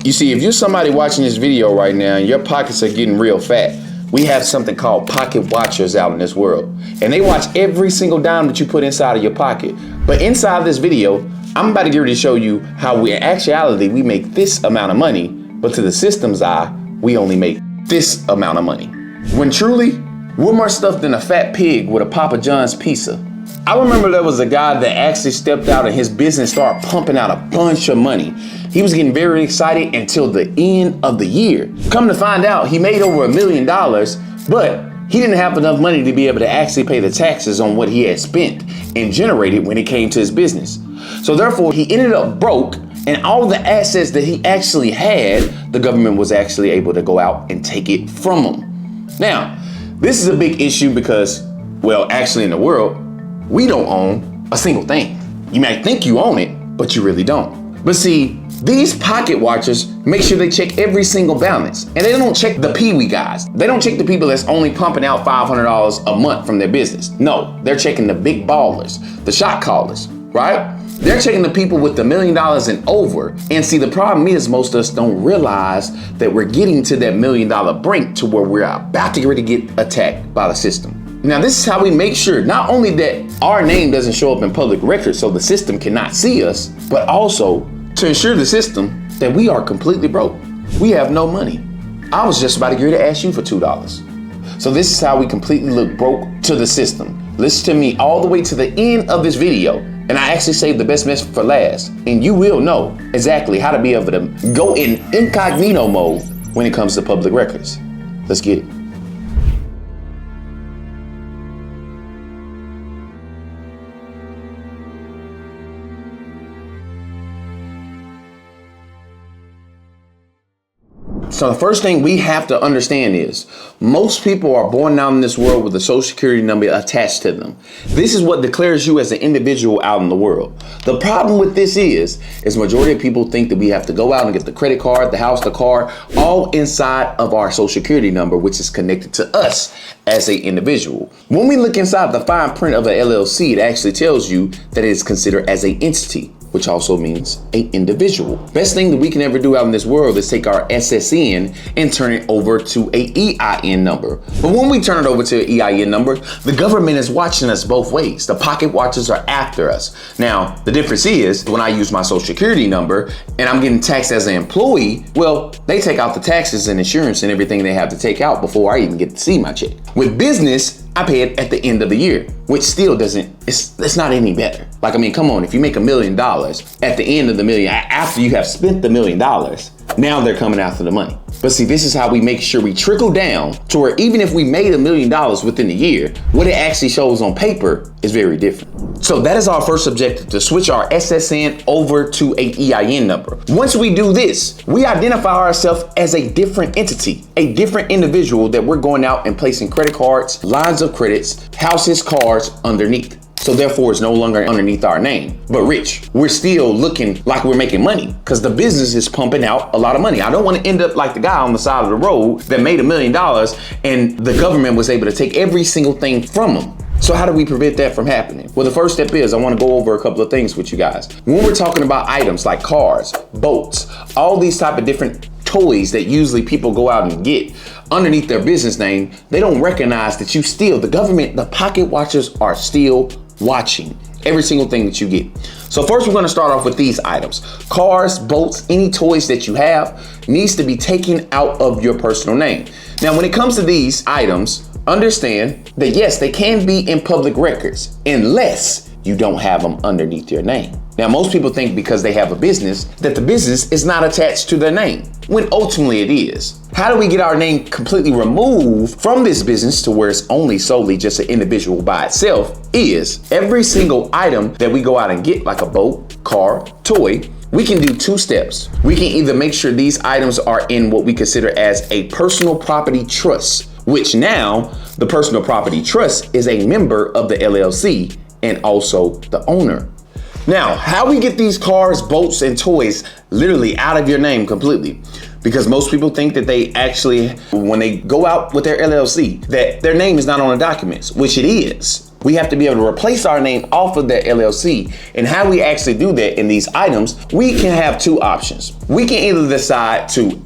You see, if you're somebody watching this video right now and your pockets are getting real fat, we have something called pocket watchers out in this world. And they watch every single dime that you put inside of your pocket. But inside of this video, I'm about to get ready to show you how in actuality, we make this amount of money, but to the system's eye, we only make this amount of money. When truly, we're more stuffed than a fat pig with a Papa John's pizza. I remember there was a guy that actually stepped out and his business started pumping out a bunch of money. He was getting very excited until the end of the year. Come to find out, he made over $1 million, but he didn't have enough money to be able to actually pay the taxes on what he had spent and generated when it came to his business. So therefore, he ended up broke, and all the assets that he actually had, the government was actually able to go out and take it from him. Now, this is a big issue because, well, actually in the world, we don't own a single thing. You might think you own it, but you really don't. But see, these pocket watchers make sure they check every single balance. And they don't check the peewee guys. They don't check the people that's only pumping out $500 a month from their business. No, they're checking the big ballers, the shot callers, right? They're checking the people with the $1 million and over. And see, the problem is most of us don't realize that we're getting to that $1 million brink to where we're about to get ready to get attacked by the system. Now, this is how we make sure not only that our name doesn't show up in public records so the system cannot see us, but also to ensure the system that we are completely broke. We have no money. I was just about to get ready to ask you for $2. So this is how we completely look broke to the system. Listen to me all the way to the end of this video. And I actually saved the best message for last. And you will know exactly how to be able to go in incognito mode when it comes to public records. Let's get it. So the first thing we have to understand is most people are born out in this world with a social security number attached to them. This is what declares you as an individual out in the world. The problem with this is majority of people think that we have to go out and get the credit card, the house, the car, all inside of our social security number, which is connected to us as an individual. When we look inside the fine print of an LLC, it actually tells you that it is considered as an entity, which also means an individual. Best thing that we can ever do out in this world is take our SSN and turn it over to a EIN number. But when we turn it over to an EIN number, the government is watching us both ways. The pocket watchers are after us. Now, the difference is when I use my social security number and I'm getting taxed as an employee, well, they take out the taxes and insurance and everything they have to take out before I even get to see my check. With business, I pay it at the end of the year, which still it's not any better. Like, I mean, come on, if you make $1 million at the end of the million, after you have spent the $1 million, now they're coming after the money. But see, this is how we make sure we trickle down to where even if we made $1 million within a year, what it actually shows on paper is very different. So that is our first objective, to switch our SSN over to a EIN number. Once we do this, we identify ourselves as a different entity, a different individual that we're going out and placing credit cards, lines of credits, houses, cars underneath. So therefore, it's no longer underneath our name. But Rich, we're still looking like we're making money because the business is pumping out a lot of money. I don't want to end up like the guy on the side of the road that made $1 million and the government was able to take every single thing from him. So how do we prevent that from happening? Well, the first step is I want to go over a couple of things with you guys. When we're talking about items like cars, boats, all these type of different toys that usually people go out and get underneath their business name, they don't recognize that the government, the pocket watchers are still watching every single thing that you get. So first we're going to start off with these items. Cars, boats, any toys that you have needs to be taken out of your personal name. Now, when it comes to these items, understand that yes, they can be in public records unless you don't have them underneath your name. Now, most people think because they have a business that the business is not attached to their name, when ultimately it is. How do we get our name completely removed from this business to where it's only solely just an individual by itself is every single item that we go out and get, like a boat, car, toy, we can do two steps. We can either make sure these items are in what we consider as a personal property trust, which now the personal property trust is a member of the LLC and also the owner. Now, how we get these cars, boats, and toys literally out of your name completely? Because most people think that they actually, when they go out with their LLC, that their name is not on the documents, which it is. we have to be able to replace our name off of that LLC. And how we actually do that in these items, we can have two options. We can either decide to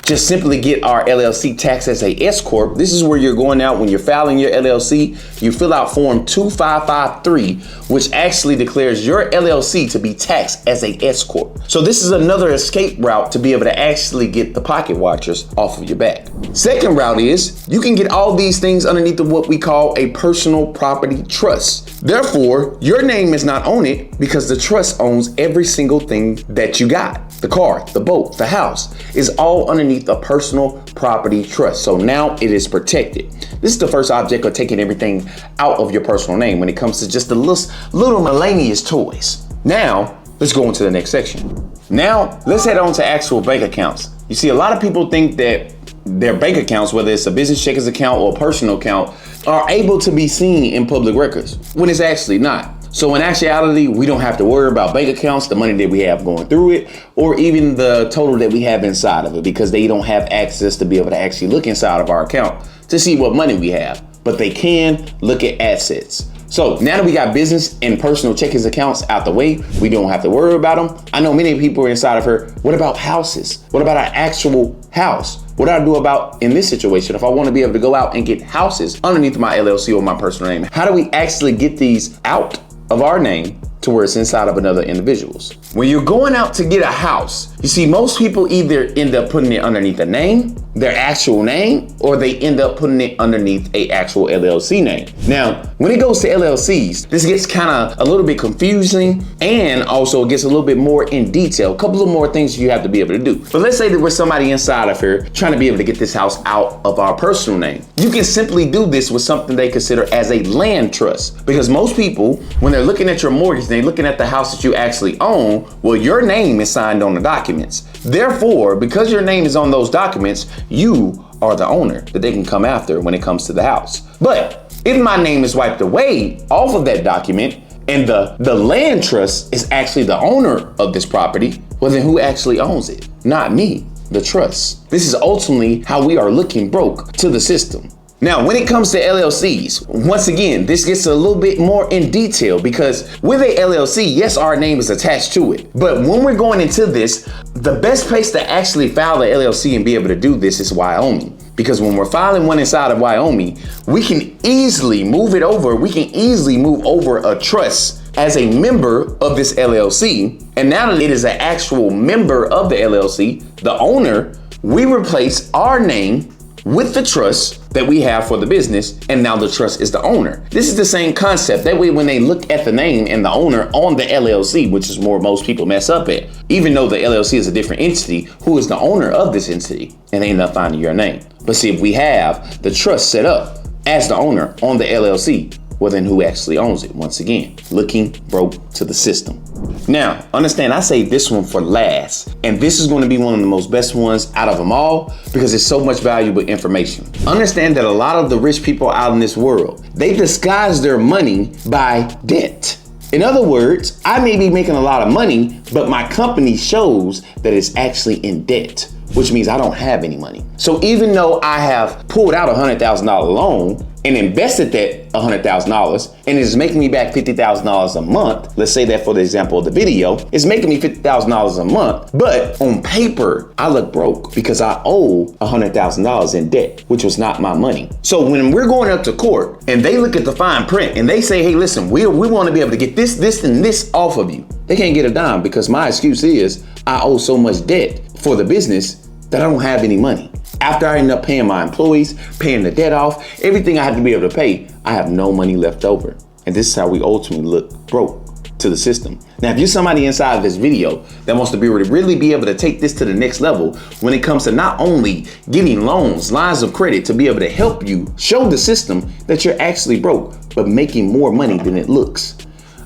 just simply get our LLC taxed as a S corp. This is where you're going out when you're filing your LLC, you fill out form 2553, which actually declares your LLC to be taxed as a S corp. So this is another escape route to be able to actually get the pocket watchers off of your back. Second route is you can get all these things underneath of what we call a personal property trust. Therefore, your name is not on it because the trust owns every single thing that you got. The car, the boat, the house is all underneath a personal property trust. So now it is protected. This is the first object of taking everything out of your personal name when it comes to just the little miscellaneous toys. Now, let's go into the next section. Now, let's head on to actual bank accounts. You see, a lot of people think that their bank accounts, whether it's a business checkers account or a personal account, are able to be seen in public records when it's actually not. So in actuality, we don't have to worry about bank accounts, the money that we have going through it, or even the total that we have inside of it, because they don't have access to be able to actually look inside of our account to see what money we have, but they can look at assets. So now that we got business and personal checkers accounts out the way, we don't have to worry about them. I know many people are inside of her. What about houses? What about our actual house? What do I do about in this situation if I want to be able to go out and get houses underneath my LLC or my personal name? How do we actually get these out of our name to where it's inside of another individual's? When you're going out to get a house, you see most people either end up putting it underneath a name, their actual name, or they end up putting it underneath a actual LLC name. Now, when it goes to LLCs, this gets kind of a little bit confusing and also it gets a little bit more in detail. A couple of more things you have to be able to do. But let's say that we're somebody inside of here trying to be able to get this house out of our personal name. You can simply do this with something they consider as a land trust, because most people, when they're looking at your mortgage, they're looking at the house that you actually own. Well, your name is signed on the documents. Therefore, because your name is on those documents, you are the owner that they can come after when it comes to the house. But if my name is wiped away off of that document and the land trust is actually the owner of this property, well then who actually owns it? Not me, the trust. This is ultimately how we are looking broke to the system. Now, when it comes to LLCs, once again, this gets a little bit more in detail because with a LLC, yes, our name is attached to it. But when we're going into this, the best place to actually file the LLC and be able to do this is Wyoming. Because when we're filing one inside of Wyoming, we can easily move it over. We can easily move over a trust as a member of this LLC. And now that it is an actual member of the LLC, the owner, we replace our name with the trust that we have for the business, and now the trust is the owner. This is the same concept. That way, when they look at the name and the owner on the LLC, which is more most people mess up at, even though the LLC is a different entity, who is the owner of this entity, and they end up finding your name. But see, if we have the trust set up as the owner on the LLC, well then who actually owns it? Once again, looking broke to the system. Now, understand, I say this one for last, and this is going to be one of the most best ones out of them all because it's so much valuable information. Understand that a lot of the rich people out in this world, they disguise their money by debt. In other words, I may be making a lot of money, but my company shows that it's actually in debt, which means I don't have any money. So even though I have pulled out a $100,000 loan and invested that $100,000 and it's making me back $50,000 a month, let's say that for the example of the video, it's making me $50,000 a month, but on paper, I look broke because I owe $100,000 in debt, which was not my money. So when we're going up to court and they look at the fine print and they say, hey, listen, we want to be able to get this, and this off of you. They can't get a dime because my excuse is I owe so much debt for the business that I don't have any money. After I end up paying my employees, paying the debt off, everything I have to be able to pay, I have no money left over. And this is how we ultimately look broke to the system. Now, if you're somebody inside of this video that wants to be really be able to take this to the next level when it comes to not only getting loans, lines of credit to be able to help you show the system that you're actually broke, but making more money than it looks.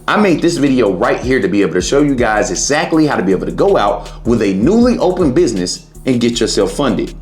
I made this video right here to be able to show you guys exactly how to be able to go out with a newly opened business and get yourself funded.